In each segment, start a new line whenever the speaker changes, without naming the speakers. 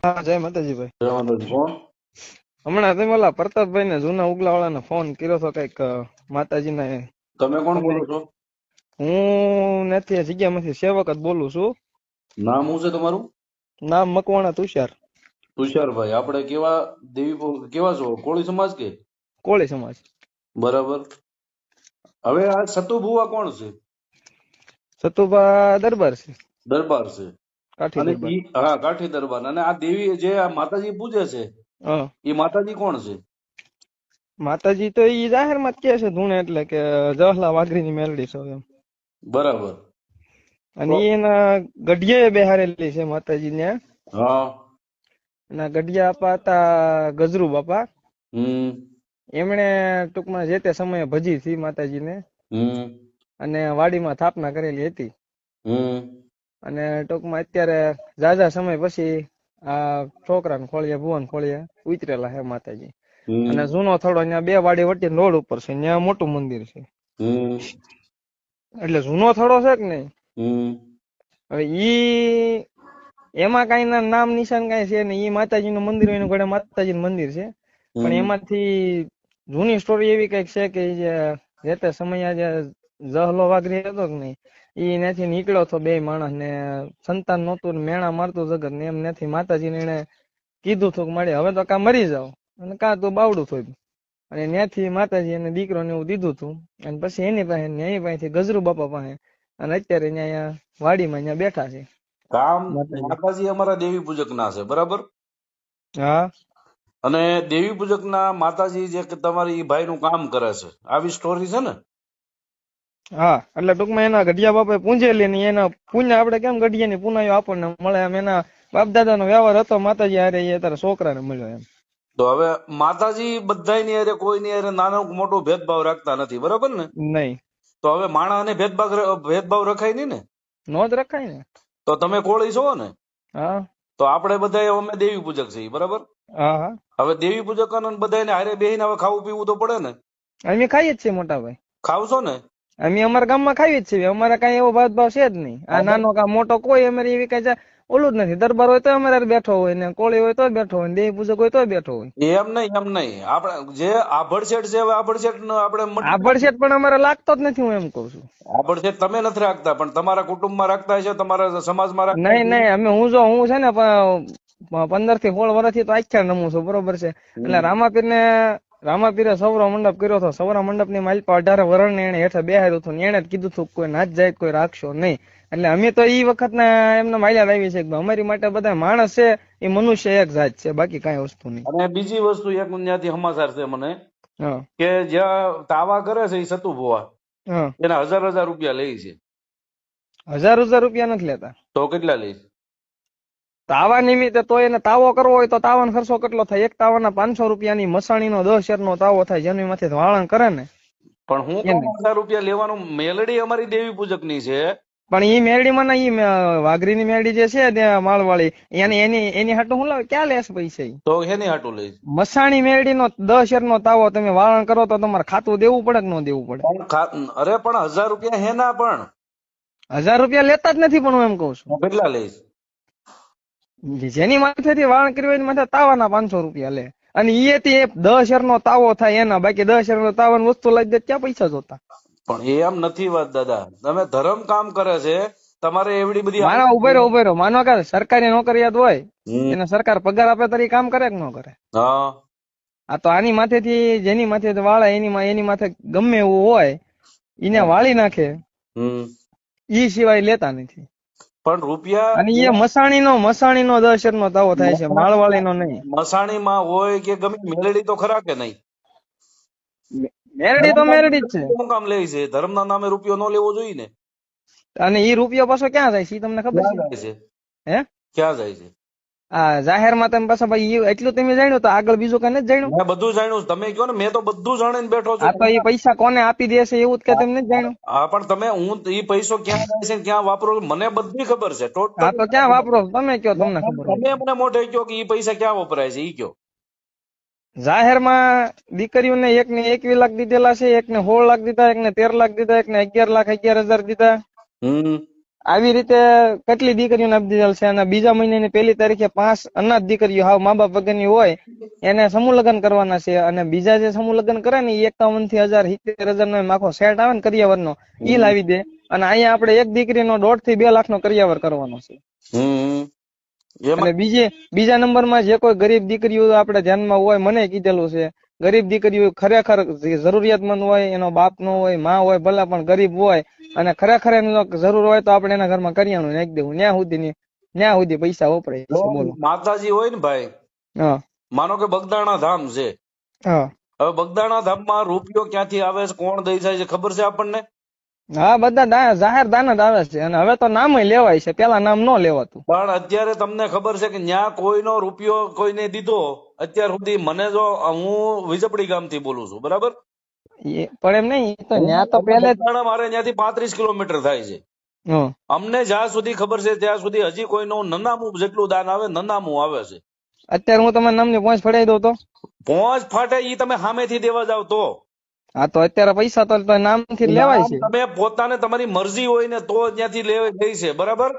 હા, જય માતાજી ભાઈ.
જવાનજી કોણ?
હમણાં તમે ઓલા પ્રતાપભાઈ ને જૂના ઉગલા વાળાને ફોન કર્યો હતો કઈક માતાજી ને.
તમે કોણ બોલો છો?
હું નથી જગ્યામાંથી સેવક જ બોલું છું.
નામ શું છે તમારું?
નામ મકવાણા તુષાર.
તુષારભાઈ. આપણે કેવા કેવા છો? કોળી સમાજ કે?
કોળી સમાજ.
બરાબર. હવે આ સતુભુવા કોણ છે?
સતુભા દરબાર છે,
દરબાર છે.
કાઠી
અને
દરબાર.
ઈ હા કાઠી દરબાર. અને આ દેવી જે આ માતાજી પૂજે છે
હા,
એ માતાજી કોણ છે?
માતાજી તો ઈ જાહેર માં જ કે છે ધૂણે, એટલે કે જવાહરલાલ વાઘરી ની મેલડી છે એમ.
બરાબર.
અને
તો
ઈ એના ગઢિયે બેહારેલી છે માતાજી ને.
હા.
એના ગઢિયા આપા હતા ગજરુ બાપા.
હમ
એમણે ટૂંકમાં જે તે સમયે ભજી હતી માતાજીને
હમ
અને વાડીમાં સ્થાપના કરેલી હતી.
હમ
અને ટૂંકમાં અત્યારે ઝાઝા સમય પછી આ છોકરાને ખોળિયા ભુવન ખોળિયા ઉતરેલા હે માતાજી. અને
હમ
જૂનો થોડો ત્યાં બે વાડી વચ્ચે રોડ ઉપર છે, ત્યાં મોટું મંદિર છે.
હમ
એટલે જૂનો થોડો છે કે નહીં.
હમ
હવે ઈ એમાં કઈ નામ નિશાન કઈ છે ને, ઈ માતાજી નું મંદિર એનું ઘરે માતાજી નું મંદિર છે. પણ
હમ
એમાંથી જૂની સ્ટોરી એવી કઈક છે કે જે તે સમયે જે જહલો વાઘરી હતો કે નહીં, ઈ ત્યાંથી નીકળ્યો હતો બે માણસ ને, સંતાન નહોતું ને મેણા મારતું જગત ને, એમ નથી માતાજીને એને કીધું હતું કે મારે હવે તો કા મરી જાવ અને કા તો બાવડું થોડું. અને ત્યાંથી માતાજી એને દીકરો ને એવું દીધું હતું. અને પછી એની પાસેથી ગજરુ બાપા પાસે, અને અત્યારે અહીંયા વાડીમાં અહીંયા બેઠા છે
કામ
માતાજી.
માતાજી અમારા દેવી પૂજક ના છે, બરાબર.
હા
અને દેવી પૂજક ના માતાજી જે કે તમારી ભાઈ નું કામ કરે છે, આવી સ્ટોરી છે ને?
હા, એટલે ટૂંકમાં એના ગઢિયા બાપા પૂંજેલી ને એના પુણ્ય આપડે કેમ ગઢિયાની પુનાયો આપણને મળે, એમ એના બાપ દાદા નો વ્યવહાર હતો માતાજી હારે, એ તારા છોકરાને મળ્યો એમ.
તો હવે માતાજી બધાની હારે કોઈની હારે નાનો મોટો ભેદભાવ રાખતા નથી, બરાબર ને?
નહીં,
તો હવે માણસને ભેદભાવ રખાય નહીં ને?
નો જ રખાય ને.
તો તમે કોળી છો ને?
હા
તો આપણે બધા અમે દેવી પૂજક છીએ, બરાબર.
હા હા,
હવે દેવી પૂજક બધાને હારે બેહીને હવે ખાવું પીવું તો પડે ને?
અમે ખાઈએ જ છીએ મોટા ભાઈ.
ખાવ છો ને?
અમે અમારા ગામમાં ખાઈએ જ છીએ, અમારા કઈ એવો ભેદભાવ છે જ નહીં. આ નાનો કા મોટો કોઈ અમારી એવી કઈ ઓલું જ નથી. દરબાર હોય તો અમારે હારે બેઠો હોય ને, કોળી હોય તો બેઠો હોય ને, દેવી પૂજક હોય તો બેઠો હોય.
એમ નહીં, એમ નહીં. આપણે જે આભડશેઠ છે, હવે આભડશેઠ આપણે
આ ભડશેટ પણ અમારે લાગતો જ નથી, હું એમ કઉ છું.
આભડશેઠ તમે નથી રાખતા, પણ તમારા કુટુંબમાં રાખતા હશે, તમારા સમાજમાં રાખતા
નહીં નહીં, અમે હું છે ને 15 થી 16 વર્ષથી તો આખ્યા નમું છું, બરોબર છે. એટલે રામાપીરે સૌરો મંડપ કર્યો હતો. સૌરા મંડપ ની માલિપા 18 વર્ષ ને એને હેઠળ બેહાર્યું હતું. એને જ કીધું હતું કોઈ નાચ જાય કોઈ રાખશો નહીં. એટલે અમે તો ઈ વખત ના એમને માલ્યા આવી છે કે અમારી માટે બધા માણસ છે એ મનુષ્ય એક જાત છે, બાકી કઈ વસ્તુ નહીં.
અને બીજી વસ્તુ એક ત્યાંથી સમાચાર છે મને
હા
કે જ્યાં તાવા કરે છે એ સતુ ભુવા,
હા,
એના 1000 રૂપિયા લે છે.
1000 રૂપિયા નથી લેતા.
તો કેટલા લે?
તાવા નિમિત્તે તો એને તાવો કરવો હોય તો તાવાનો ખર્ચો કેટલો થાય? એક તાવાના 500 રૂપિયાની મસાણીનો 10 શેરનો તાવો થાય, જેની માંથી વાળણ કરે ને
પણ હું
એને.
1000 રૂપિયા લેવાનું? મેલડી અમારી દેવી પૂજક ની છે.
પણ ઈ મેરડીમાં ના, ઈ વાઘરીની મેરડી જે છે ત્યાં માળવાળી, એની હાટું હું લાવે ક્યાં લેશ પૈસા ઈ?
તો હેની હાટું લે?
મસાણી મેરડીનો 10 શેરનો તાવો તમે વાળણ કરો તો તમારે ખાતું દેવું પડે કે ન દેવું પડે?
અરે પણ 1000 રૂપિયા હેના? પણ
1000 રૂપિયા લેતા જ નથી. પણ હું એમ કઉ છું,
તો કેટલા લે?
જેની માથેથી વાળણ કર્યું હોય એની માથે તાવાના 500 રૂપિયા લે. અને ઈ 10 શેરનો તાવો થાય એના, બાકી 10 શેરનો તાવાની વસ્તુ લઈ દે ક્યાં પૈસા જોતા?
પણ એમ નથી વાત દાદા, તમે ધર્મ કામ કરે છે, તમારે એવડી બધી
માનો ઉભો રહ્યો, માનો કે સરકારી નોકરિયાત હોય,
હમ.
એને સરકાર પગાર આપે તો ઈ કામ કરે કે ન કરે?
હા
આ તો આની માથેથી જેની માથે વાળે એની માથે ગમે એવું હોય એને વાળી નાખે,
હમ.
ઈ સિવાય લેતા નથી.
પણ રૂપિયા
અને એ મસાણીનો 10 શેરનો તાવો થાય છે, માળવાળીનો નહીં.
મસાણીમાં હોય કે ગમે, મેલડી તો ખરા કે નહીં?
મેરડી તો મેરડી જ છે.
શું કામ લે છે? ધર્મના નામે રૂપિયો ન લેવો જોઈએ ને?
અને ઈ રૂપિયો પાછો ક્યાં જાય છે ઈ તમને ખબર
ક્યાં
છે?
જાય છે?
હે,
ક્યાં જાય છે?
આ જાહેરમાં તમે પાછા ભાઈ એટલું તમે જાણ્યું તો આગળ બીજું કઈ નથી જાણ્યું?
મેં બધું જાણ્યું. તમે કહો ને, મેં તો બધું જાણીને બેઠો છું.
આ તો ઈ પૈસા કોને આપી દેશે એવું જ કે તમે નથી જાણ્યું?
હા પણ તમે, હું ઈ પૈસો ક્યાં જાય છે ને ક્યાં વાપરો મને બધી ખબર છે.
આ તો ક્યાં વાપરો તમે કયો, તમને ખબર હોય.
તમે મને મોઢે કહો કે ઈ પૈસા ક્યાં વપરાય છે, ઈ કયો.
જાહેરમાં દીકરીઓને એકને 21 લાખ દીધેલા છે, એકને 16 લાખ દીધા, એકને 13 લાખ દીધા, એકને 11 લાખ 11,000 દીધા.
હમ
આવી રીતે કેટલી દીકરીઓને આપી દીધેલ છે અને બીજા મહિનાની 1 તારીખે 5 અનાથ દીકરીઓ હાવ મા બાપ વગરની હોય એને સમૂહ લગ્ન કરવાના છે અને બીજા જે સમૂહ લગ્ન કરે ને એ 51 થી 70,000 નો આખો સેટ આવે ને કરિયાવરનો ઈ લાવી દે અને અહીંયા આપણે એક દીકરીનો 1.5 થી 2 લાખનો કરિયાવર કરવાનો છે. અને બીજા નંબરમાં જે કોઈ ગરીબ દીકરીઓ આપણે ધ્યાનમાં હોય મને કીધેલું છે ગરીબ દીકરીઓ ખરેખર જરૂરિયાતમંદ હોય એનો બાપ નો હોય માં હોય ભલે પણ ગરીબ હોય અને ખરેખર એનો જરૂર હોય તો આપણે એના ઘરમાં કરિયાણું નાખી દેવું ન્યા સુધી પૈસા વપરાય છે. બોલો
માતાજી હોય ને ભાઈ,
હા
માનો કે બગદાણા ધામ છે,
હા
હવે બગદાણા ધામમાં રૂપિયો ક્યાંથી આવે છે, કોણ દઈ જાય છે ખબર છે આપણને?
હા બધા જાહેર દાન જ આવે છે અને હવે તો નામ લેવાય છે, પેલા નામ ન લેવાતું.
પણ અત્યારે તમને ખબર છે કે ન્યા કોઈનો રૂપિયો કોઈને દીધો અત્યાર સુધી? મને જો હું વિજપડી ગામથી બોલું છું, બરાબર?
પણ એમ નહીં તો ન્યા તો પહેલે
બગદાણા મારે ત્યાંથી 35 કિલોમીટર થાય છે. અમને જ્યાં સુધી ખબર છે ત્યાં સુધી હજી કોઈનું નનામું જેટલું દાન આવે, નનામું આવે છે.
અત્યારે હું તમારા નામની પહોંચ ફડાઈ દઉં તો
પહોંચ ફાટે ઈ તમે સામેથી દેવા જાવ તો?
હા તો અત્યારે પૈસા તો નામથી લેવાય છે.
તમે પોતાને તમારી મરજી હોય ને તો ત્યાંથી લે છે, બરાબર?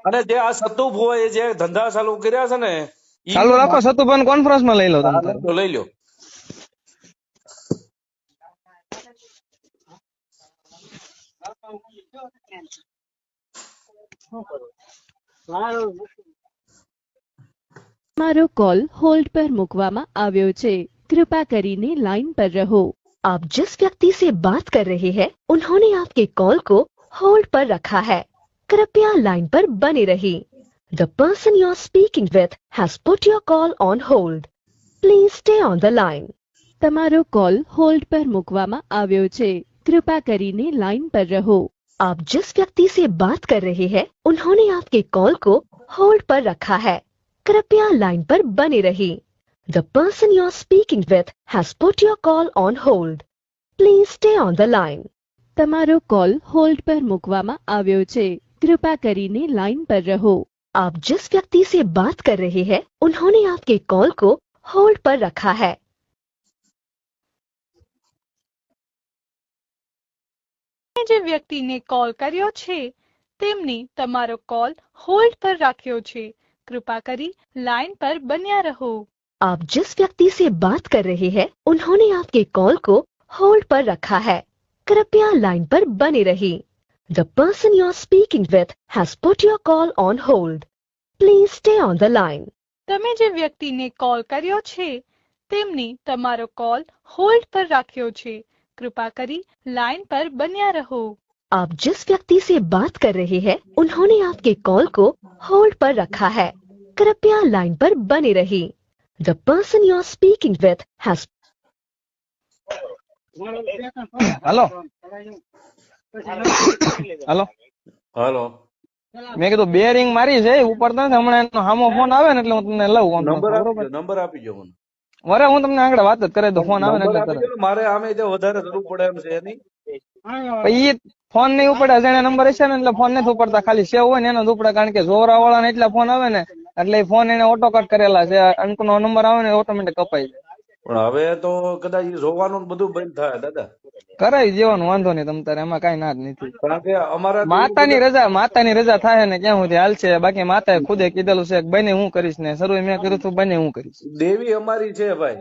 અને જે આ સતુભ હોય જે ધંધા ચાલુ કર્યા છે ને,
ચાલુ રાખો. સતુભાઈ કોન્ફરન્સમાં લઈ લો તમે.
લઈ લો.
તમારો कॉल होल्ड पर मुकवामा આવ્યો છે, कृपा કરીને लाइन पर रहो। आप जिस व्यक्ति से बात कर रहे हैं उन्होंने आपके कॉल को होल्ड पर रखा है, कृपया लाइन पर बने रहिए। The person you are speaking with has put your call on hold. Please stay on the line. તમારો कॉल होल्ड पर मुकवामा આવ્યો છે, कृपा કરીને लाइन पर रहो। आप जिस व्यक्ति से बात कर रहे हैं उन्होंने आपके कॉल को होल्ड पर रखा है, कृपया लाइन पर बने रहिए। The person you are speaking with has put your call on hold. Please stay on the line. તમારો कॉल होल्ड पर मुकवामा આવ્યો છે, कृपा કરીને लाइन पर रहो। आप जिस व्यक्ति से बात कर रहे हैं उन्होंने आपके कॉल को होल्ड पर रखा है।
જે વ્યક્તિને કોલ કર્યો છે તેમની તમારો કોલ હોલ્ડ પર રાખ્યો છે, કૃપા કરી લાઈન પર બન્યા રહો।
आप जिस व्यक्ति से बात कर रहे हैं उन्होंने आपके कॉल को होल्ड पर रखा है, कृपया लाइन पर बने रहिए। The person you are speaking with has put your call on hold. Please stay on the line.
તમે જે વ્યક્તિને કોલ કર્યો છે તેમની તમારો કોલ હોલ્ડ પર રાખ્યો છે, કૃપા કરી લાઈન પર બન્યા રહો।
आप जिस व्यक्ति से बात कर रहे हैं उन्होंने आपके कॉल को होल्ड पर रखा है, कृपया लाइन पर बने रहिए। The person you are speaking with has
હાલો હાલો
હાલો,
મેં કીધું બે રિંગ મારી છે ઉપડતા નથી, હમણાં એનો સામો ફોન આવે ને એટલે હું તમને લઉં
નંબર આપી દો મને.
વરે હું તમને આગળ વાત જ કરી દઉં, ફોન આવે ને એટલે તરત.
મારે આમે વધારે જરૂર પડે એમ છે એની.
ઈ ફોન નહીં ઉપડે, જેને નંબર હશે ને એટલે ફોન નથી ઉપડતા, ખાલી સેવ હોય ને એનો જ ઉપડે, કારણ કે જોરા વાળા ને એટલા ફોન આવે ને એટલે ફોન એને ઓટો કટ કરેલા છે, અંકનો નંબર આવે ને ઓટોમેટિક કપાઈ જાય।
પણ હવે તો કદાચ જોવાનું બધું બંધ થાય દાદા,
કરાવી દેવાનું, વાંધો નહીં, તમ તારે એમાં કઈ ના જ નથી।
કારણ કે અમારા
માતાની રજા થાય ને ક્યાં સુધી હાલશે, બાકી માતાએ ખુદે કીધેલું છે કે બને હું કરીશ ને શરૂ મેં કર્યું હતું, બને હું કરીશ।
દેવી અમારી છે ભાઈ,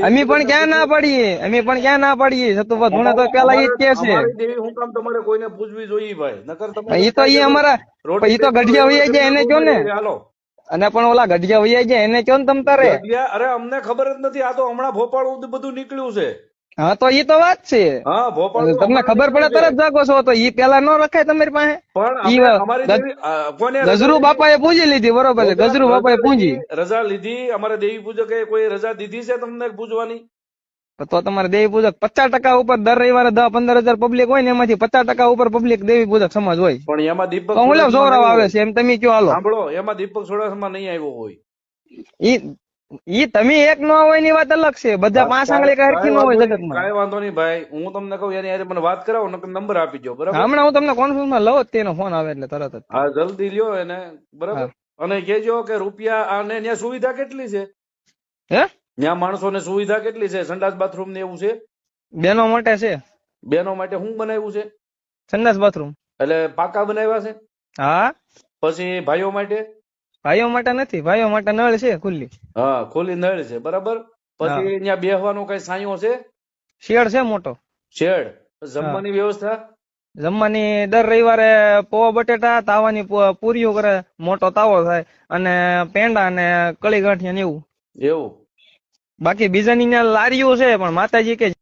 અમે
પણ ક્યાં ના પાડીએ, સતુભા ધૂણે તો પેલા ઈ જ કે છે।
દેવી હું કામ તમારે કોઈને પૂછવી જોઈએ ભાઈ? નકર તમે
ઈ તો ગઢિયા વૈયા જાય એને કયો ને,
હાલો,
અને પણ ઓલા ગઢિયા વૈયા જાય એને કયો ને તમ તારે।
અરે અમને ખબર જ નથી, આ તો હમણાં ભોપાળ બધું નીકળ્યું છે।
હા તો ઈ તો વાત છે,
હા ભોપાળ
તમને ખબર પડે તરત જાગો છો, તો ઈ પેલા નો રખાય તમારી પાસે?
પણ
ગજરુ બાપાએ પૂજી લીધી, બરોબર છે, ગજરુ બાપાએ પૂજી
રજા લીધી, અમારે દેવી પૂજકે કોઈ રજા દીધી છે તમને પૂજવાની?
તો તમારે દેવી પૂજક 50% ઉપર દર રવિવારે 10-15 હજાર પબ્લિક હોય ને એમાંથી 50% ઉપર પબ્લિક દેવી પૂજક સમાજ હોય,
પણ એમાં દીપક
જોરાવ આવે છે એમ તમે કયો? હાલો
સાંભળો, એમાં દીપક સોડાસમા નહીં આવ્યો હોય,
ઈ તમે એક નો હોય ની વાત અલગ છે, બધા 5 આંગળી કારકી નો હોય જગતમાં।
કઈ વાંધો નહીં ભાઈ, હું તમને કહું એની હારે મને વાત કરાવો, નંબર આપી દો, બરાબર?
હમણાં હું તમને કોન્ફરન્સમાં લઉં તેનો ફોન આવે એટલે તરત જ।
હા જલ્દી લ્યો એને, બરાબર? અને કેજો કે રૂપિયા આને ત્યાં સુવિધા કેટલી છે?
હે
ત્યાં માણસોને સુવિધા કેટલી છે? સંડાસ બાથરૂમ ને એવું છે?
બેનો માટે છે,
બેનો માટે શું બનાવ્યું છે?
સંડાસ બાથરૂમ
એટલે પાકા બનાવ્યા છે?
હા,
પછી ભાઈઓ માટે?
ભાઈઓ માટે નથી, ભાઈઓ માટે નળ છે ખુલ્લી.
હા, ખુલ્લી નળ છે, બરાબર. પછી ત્યાં બેસવાનો કઈ સાંયો છે?
શેડ છે મોટો.
શેડ. જમવાની વ્યવસ્થા?
જમવાની દર રવિવારે પૌવા બટેટા તાવાની પૂરીઓ કરે, મોટો તાવો થાય, અને પેંડા અને કળી ગાંઠિયા ને એવું.
એવું?
બાકી બીજાની ત્યાં લારીઓ છે, પણ માતાજી કે